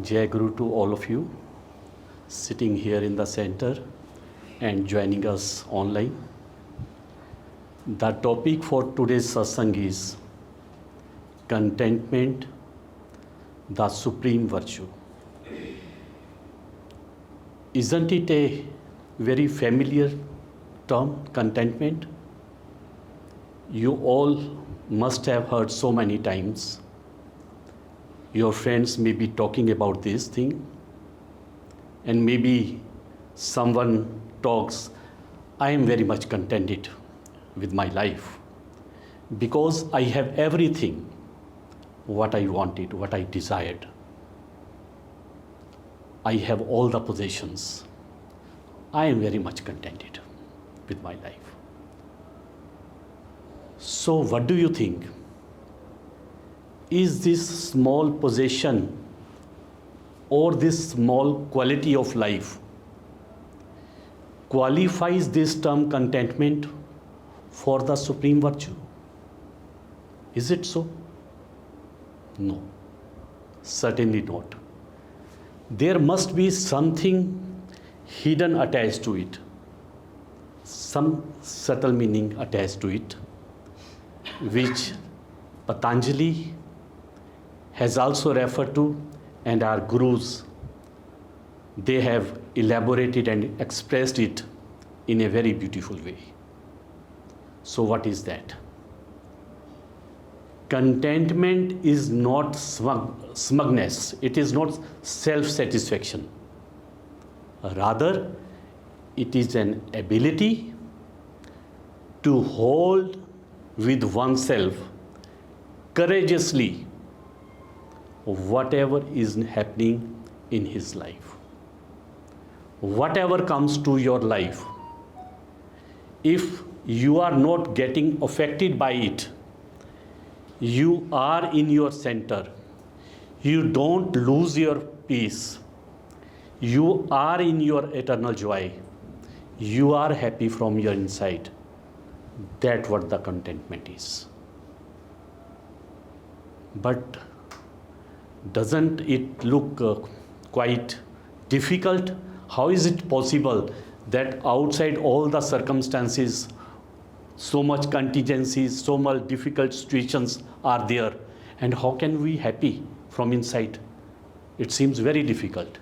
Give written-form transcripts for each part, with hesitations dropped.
Jai Guru to all of you sitting here in the center and joining us online. The topic for today's satsang is contentment, the supreme virtue. Isn't it a very familiar term, contentment? You all must have heard so many times. Your friends may be talking about this thing, and maybe someone talks, I am very much contented with my life because I have everything what I wanted, what I desired. I have all the possessions. I am very much contented with my life. So what do you think? Is this small possession or this small quality of life qualifies this term contentment for the supreme virtue? Is it so? No, certainly not. There must be something hidden attached to it, some subtle meaning attached to it, which Patanjali has also referred to, and our gurus, they have elaborated and expressed it in a very beautiful way. So what is that? Contentment is not smugness, it is not self-satisfaction. Rather, it is an ability to hold with oneself courageously whatever is happening in his life. Whatever comes to your life, if you are not getting affected by it, you are in your center, you don't lose your peace, you are in your eternal joy, you are happy from your inside. That's what the contentment is. But doesn't it look quite difficult? How is it possible that outside all the circumstances, so much contingencies, so much difficult situations are there, and how can we be happy from inside? It seems very difficult,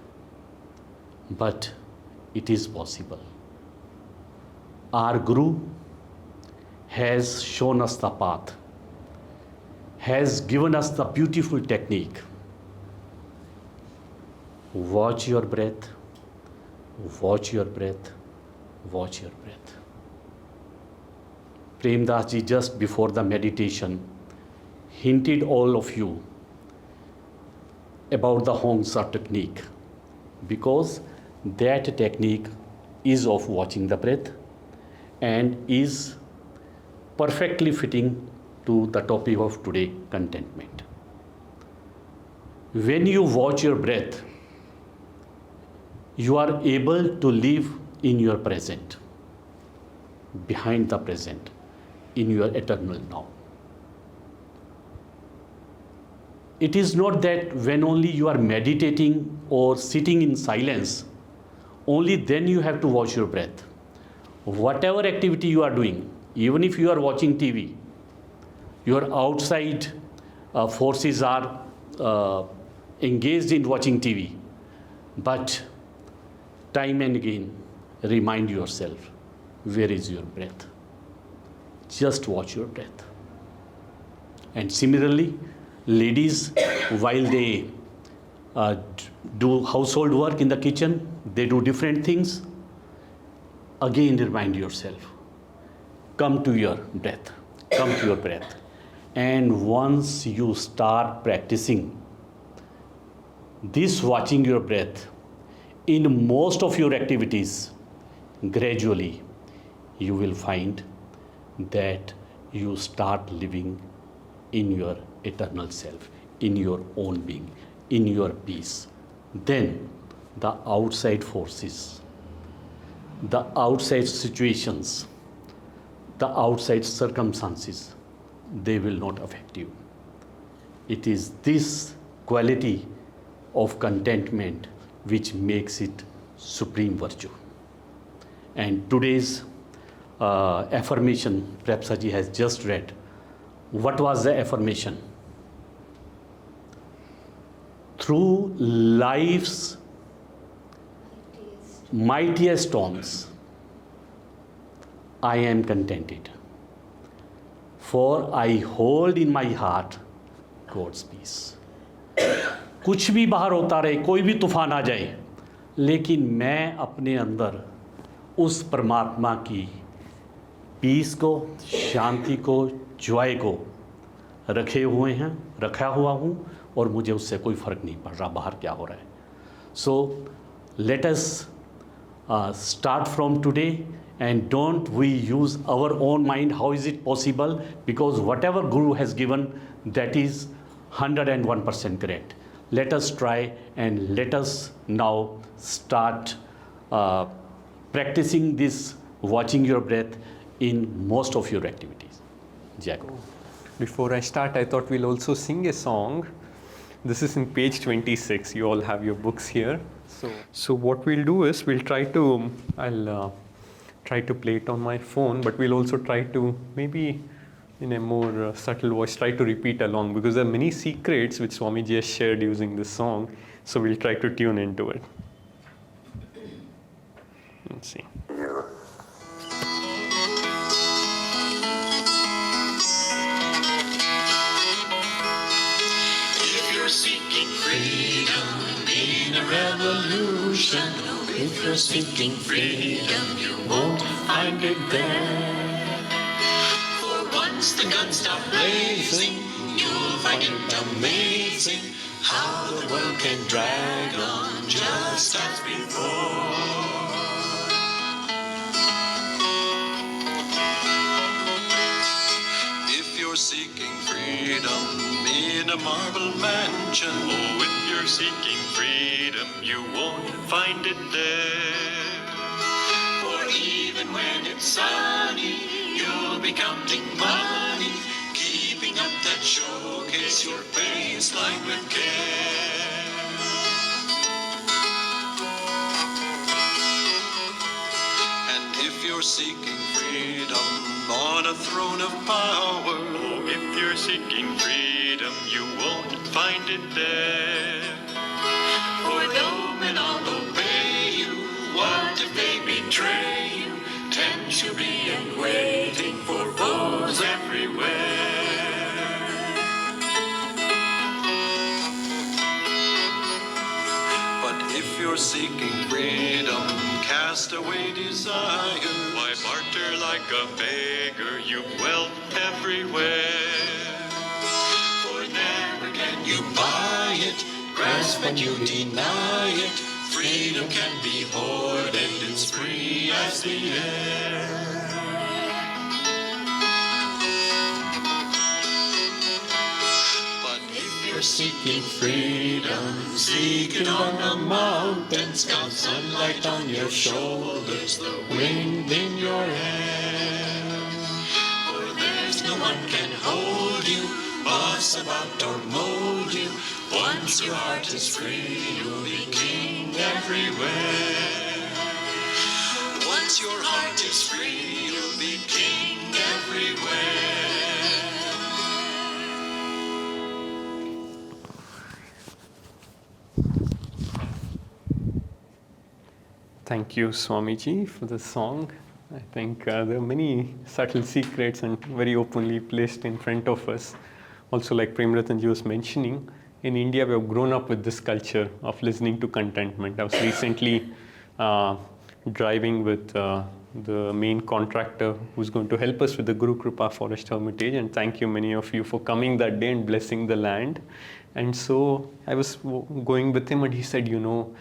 but it is possible. Our Guru has shown us the path, has given us the beautiful technique. Watch your breath, watch your breath, watch your breath. Premdas ji just before the meditation hinted all of you about the Hong Sa technique, because that technique is of watching the breath and is perfectly fitting to the topic of today, contentment. When you watch your breath, you are able to live in your present, behind the present, in your eternal now. It is not that when only you are meditating or sitting in silence, only then you have to watch your breath. Whatever activity you are doing, even if you are watching TV, your outside forces are engaged in watching TV, but time and again remind yourself, where is your breath? Just watch your breath. And similarly, ladies, while they do household work in the kitchen, they do different things. Again, remind yourself, come to your breath, come to your breath. And once you start practicing this watching your breath in most of your activities, gradually you will find that you start living in your eternal self, in your own being, in your peace. Then the outside forces, the outside situations, the outside circumstances, they will not affect you. It is this quality of contentment which makes it supreme virtue. And today's affirmation Premdas has just read. What was the affirmation? Through life's mightiest storms, I am contented, for I hold in my heart God's peace. कुछ भी बाहर होता रहे, कोई भी तूफान आ जाए, लेकिन मैं अपने अंदर उस परमात्मा की पीस को, शांति को, जॉय को रखा हुआ हूँ और मुझे उससे कोई फ़र्क नहीं पड़ रहा बाहर क्या हो रहा है. So let us start from today, and don't we use our own mind. How is it possible? Because whatever Guru has given, that is 101% correct. Let us try, and let us now start practicing this, watching your breath in most of your activities. Jai Guru. Before I start, I thought we'll also sing a song. This is in page 26. You all have your books here. So what we'll do is I'll try to play it on my phone, but we'll also try to, maybe in a more subtle voice, try to repeat along, because there are many secrets which Swamiji has shared using this song. So we'll try to tune into it. Let's see. If you're seeking freedom in a revolution, if you're seeking freedom, you won't find it there. For once the guns stop blazing, you'll find it amazing how the world can drag on just as before. If you're seeking freedom in a marble mansion, oh, if you're seeking freedom, you won't find it there. For even when it's sunny, you'll be counting money, keeping up that showcase your face lined with care. And if you're seeking freedom on a throne of power, oh, if you're seeking freedom, you won't find it there. For though men all obey you, what if they betray you? Tempts you be and waiting for foes everywhere. But if you're seeking freedom, cast away desire. Why barter like a beggar? You've wealth everywhere. For never can you buy it, grasp and you deny it. Freedom can be hoarded and it's free as the air. But if you're seeking freedom, seek it on the mountains. Got sunlight on your shoulders, the wind in your hair. For there's no one can hold you, boss about or mold you. Once your heart is free, you'll be king everywhere. Once your heart is free, you'll be king everywhere. Thank you, Swamiji, for the song. I think there are many subtle secrets and very openly placed in front of us. Also, like Premdas was mentioning, in India we have grown up with this culture of listening to contentment. I was recently driving with the main contractor who's going to help us with the Guru Kripa Forest Hermitage, and thank you many of you for coming that day and blessing the land. And so I was going with him and he said, you know,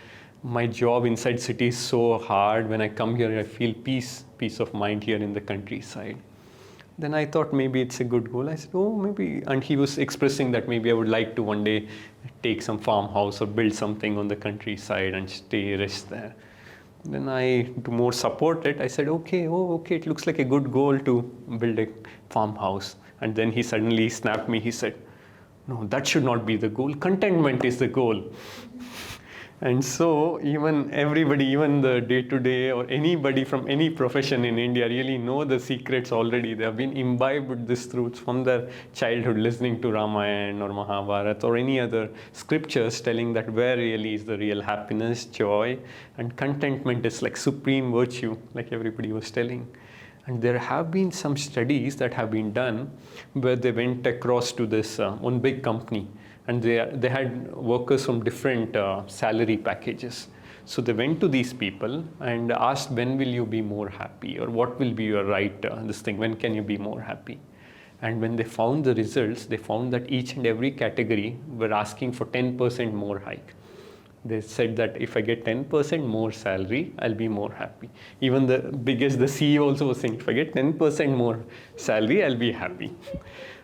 my job inside city is so hard. When I come here, I feel peace of mind here in the countryside. Then I thought maybe it's a good goal. I said, oh, maybe. And he was expressing that maybe I would like to one day take some farmhouse or build something on the countryside and stay, rest there. Then to more support it, I said, okay, it looks like a good goal to build a farmhouse. And then he suddenly snapped me. He said, no, that should not be the goal. Contentment is the goal. And so even everybody, even the day-to-day or anybody from any profession in India really know the secrets already. They have been imbibed with these truths from their childhood, listening to Ramayana or Mahabharata or any other scriptures telling that where really is the real happiness, joy, and contentment is like supreme virtue, like everybody was telling. And there have been some studies that have been done where they went across to this one big company, and they had workers from different salary packages. So they went to these people and asked, when will you be more happy, or what will be your right this thing, when can you be more happy? And when they found the results, they found that each and every category were asking for 10% more hike. They said that if I get 10% more salary, I'll be more happy. Even the CEO also was saying, if I get 10% more salary, I'll be happy.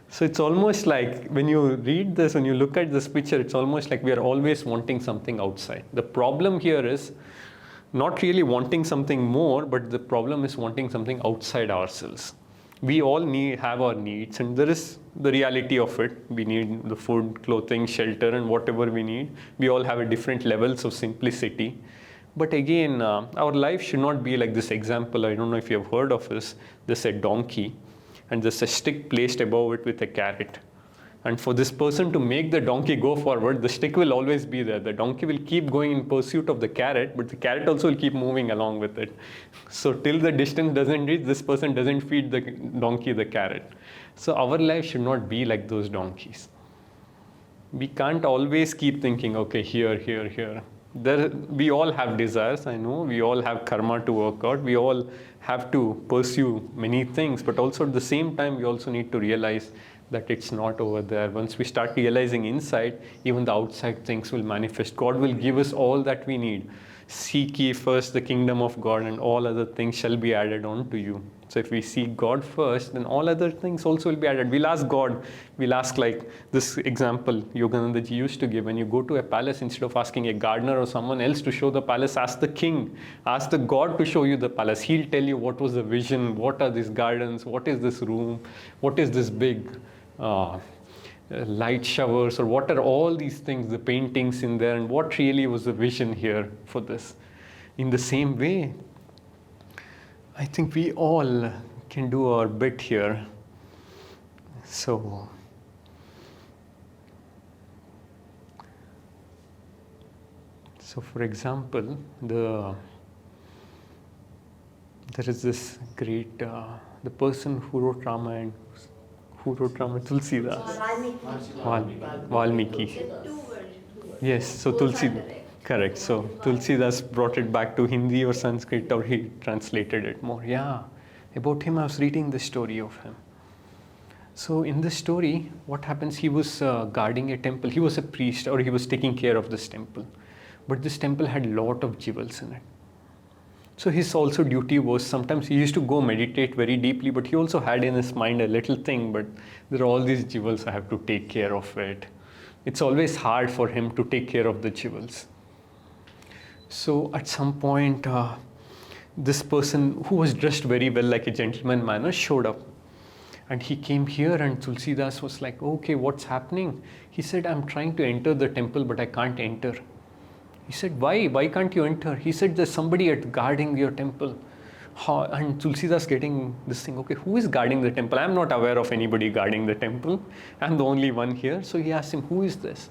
So it's almost like when you read this, when you look at this picture, it's almost like we are always wanting something outside. The problem here is not really wanting something more, but the problem is wanting something outside ourselves. We all have our needs, and there is the reality of it. We need the food, clothing, shelter, and whatever we need. We all have a different levels of simplicity. But again, our life should not be like this example. I don't know if you have heard of this. There's a donkey, and there's a stick placed above it with a carrot. And for this person to make the donkey go forward, the stick will always be there. The donkey will keep going in pursuit of the carrot, but the carrot also will keep moving along with it. So till the distance doesn't reach, this person doesn't feed the donkey the carrot. So our life should not be like those donkeys. We can't always keep thinking, okay, here, here, here. We all have desires, I know. We all have karma to work out. We all have to pursue many things, but also at the same time, we also need to realize that it's not over there. Once we start realizing inside, even the outside things will manifest. God will give us all that we need. Seek ye first the kingdom of God, and all other things shall be added on to you. So if we seek God first, then all other things also will be added. We'll ask God. We'll ask, like this example Yogananda ji used to give. When you go to a palace, instead of asking a gardener or someone else to show the palace, ask the king. Ask the God to show you the palace. He'll tell you what was the vision, what are these gardens, what is this room, what is this big light showers, or what are all these things, the paintings in there, and what really was the vision here for this. In the same way, I think we all can do our bit here. So for example, there is this great, the person who wrote Ramayana, Tulsidas. Valmiki. Yes, so correct. So Tulsidas brought it back to Hindi or Sanskrit, or he translated it more. Yeah, about him, I was reading the story of him. So in this story, what happens, he was guarding a temple. He was a priest, or he was taking care of this temple. But this temple had a lot of jewels in it. So his also duty was, sometimes he used to go meditate very deeply, but he also had in his mind a little thing, but there are all these jewels, I have to take care of it. It's always hard for him to take care of the jewels. So at some point, this person who was dressed very well like a gentleman manner showed up. And he came here, and Tulsidas was like, okay, what's happening? He said, I'm trying to enter the temple, but I can't enter. He said, why? Why can't you enter? He said, there's somebody guarding your temple. And Tulsidas getting this thing, okay, who is guarding the temple? I'm not aware of anybody guarding the temple. I'm the only one here. So he asked him, who is this?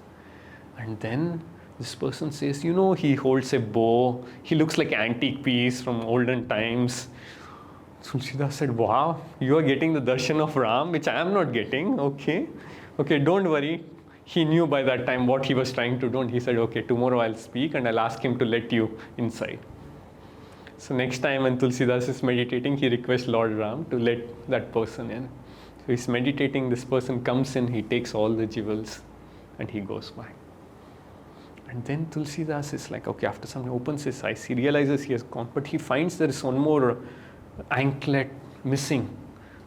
And then this person says, he holds a bow. He looks like antique piece from olden times. Tulsidas said, wow, you are getting the darshan of Ram, which I am not getting. Okay, don't worry. He knew by that time what he was trying to do, and he said, okay, tomorrow I'll speak and I'll ask him to let you inside. So next time when Tulsidas is meditating, he requests Lord Ram to let that person in. So he's meditating, this person comes in, he takes all the jewels and he goes back. And then Tulsidas is like, okay, after some time opens his eyes, he realizes he has gone, but he finds there is one more anklet missing,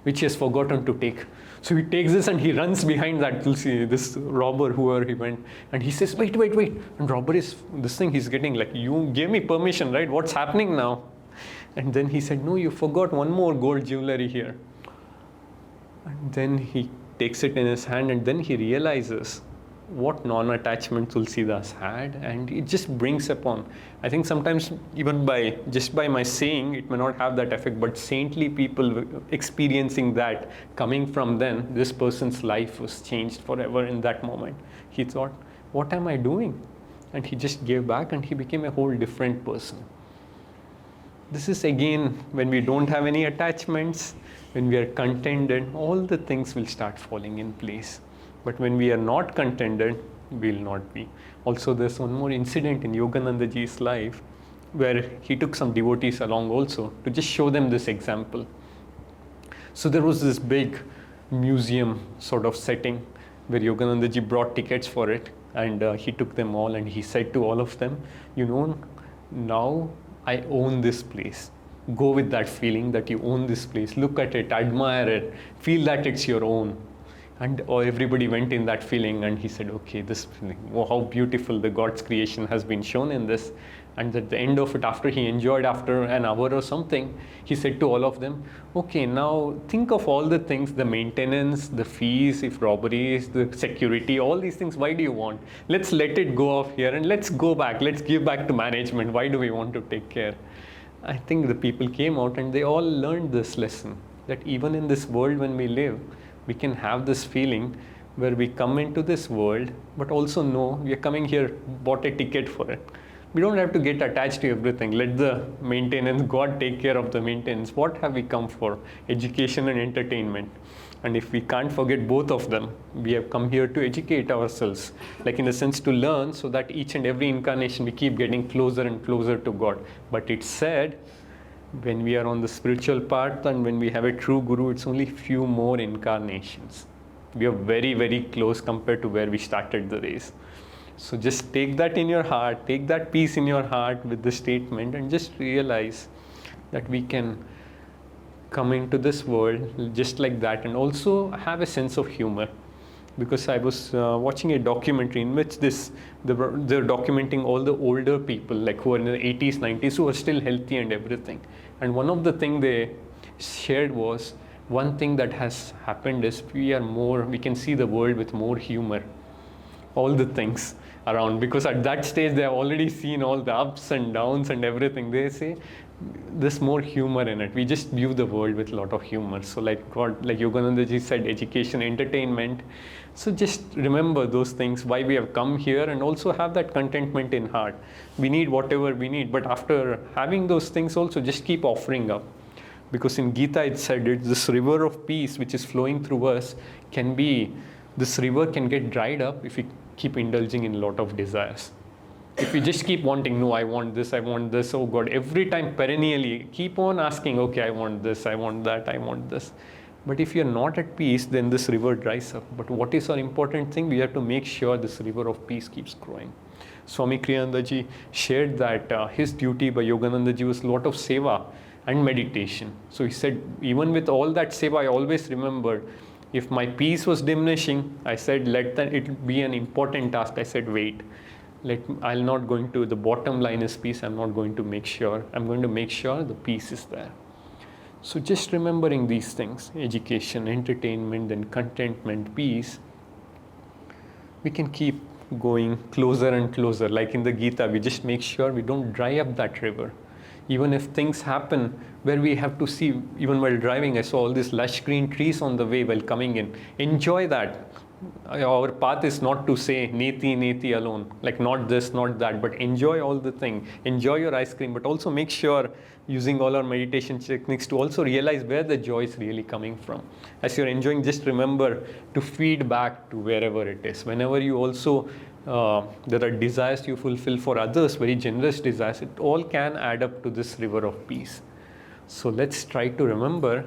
which he has forgotten to take. So he takes this and he runs behind that Tulsi, this robber, whoever he went, and he says, wait. And robber is, this thing he's getting like, you gave me permission, right? What's happening now? And then he said, no, you forgot one more gold jewelry here. And then he takes it in his hand, and then he realizes what non-attachment Tulsidas had, and it just brings upon. I think sometimes even by my saying, it may not have that effect, but saintly people experiencing that, coming from then, this person's life was changed forever in that moment. He thought, what am I doing? And he just gave back and he became a whole different person. This is again when we don't have any attachments, when we are contented, all the things will start falling in place. But when we are not contented, we will not be. Also, there's one more incident in Yogananda ji's life where he took some devotees along also to just show them this example. So there was this big museum sort of setting where Yogananda ji brought tickets for it, and he took them all and he said to all of them, you know, now I own this place. Go with that feeling that you own this place. Look at it, admire it, feel that it's your own. And everybody went in that feeling, and he said, okay, this feeling, oh, how beautiful the God's creation has been shown in this. And at the end of it, after he enjoyed after an hour or something, he said to all of them, okay, now think of all the things, the maintenance, the fees, if robberies, the security, all these things, why do you want? Let's let it go off here and let's go back. Let's give back to management. Why do we want to take care? I think the people came out and they all learned this lesson, that even in this world when we live, we can have this feeling where we come into this world, but also know we are coming here, bought a ticket for it. We don't have to get attached to everything. Let the maintenance, God take care of the maintenance. What have we come for? Education and entertainment. And if we can't forget both of them, we have come here to educate ourselves, like in a sense to learn, so that each and every incarnation we keep getting closer and closer to God. But it's said, when we are on the spiritual path and when we have a true guru, it's only few more incarnations. We are very, very close compared to where we started the race. So just take that in your heart, take that peace in your heart with the statement, and just realize that we can come into this world just like that, and also have a sense of humor. Because I was watching a documentary in which they're documenting all the older people, like who are in the 80s, 90s, who are still healthy and everything. And one of the things they shared was, one thing that has happened is we can see the world with more humor. All the things around, because at that stage they have already seen all the ups and downs and everything. They say there's more humor in it. We just view the world with a lot of humor. So like Yogananda ji said, education, entertainment. So just remember those things, why we have come here, and also have that contentment in heart. We need whatever we need, but after having those things also just keep offering up. Because in Gita it said, this river of peace which is flowing through us this river can get dried up if we keep indulging in a lot of desires. If we just keep wanting, no, I want this, oh God, every time perennially, keep on asking, okay, I want this, I want that, I want this. But if you're not at peace, then this river dries up. But what is our important thing? We have to make sure this river of peace keeps growing. Swami Kriyananda ji shared that his duty by Yogananda ji was a lot of seva and meditation. So he said, even with all that seva, I always remembered, if my peace was diminishing, I said, let that it be an important task. I said, wait, the bottom line is peace. I'm going to make sure the peace is there. So just remembering these things, education, entertainment, then contentment, peace, we can keep going closer and closer. Like in the Gita, we just make sure we don't dry up that river. Even if things happen where we have to see, even while driving, I saw all these lush green trees on the way while coming in. Enjoy that. Our path is not to say neti, neti alone, like not this, not that, but enjoy all the thing. Enjoy your ice cream, but also make sure, using all our meditation techniques, to also realize where the joy is really coming from. As you're enjoying, just remember to feed back to wherever it is. Whenever you also there are desires you fulfill for others, very generous desires, it all can add up to this river of peace. So let's try to remember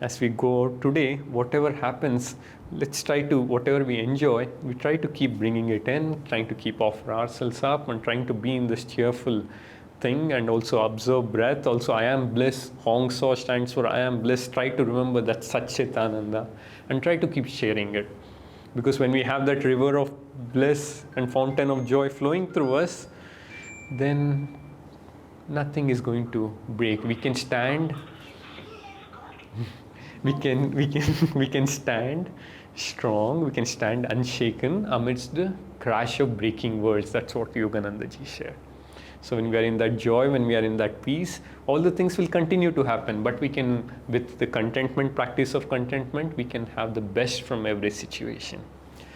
as we go today, whatever happens, let's try to, whatever we enjoy, we try to keep bringing it in, trying to keep offer ourselves up and trying to be in this cheerful thing, and also observe breath. Also, I am bliss. Hong So stands for I am bliss. Try to remember that Satchit Ananda and try to keep sharing it. Because when we have that river of bliss and fountain of joy flowing through us, then nothing is going to break. We can stand. We can stand strong, we can stand unshaken amidst the crash of breaking worlds. That's what Yogananda ji shared. So when we are in that joy, when we are in that peace, all the things will continue to happen, but we can, with the contentment, practice of contentment, we can have the best from every situation.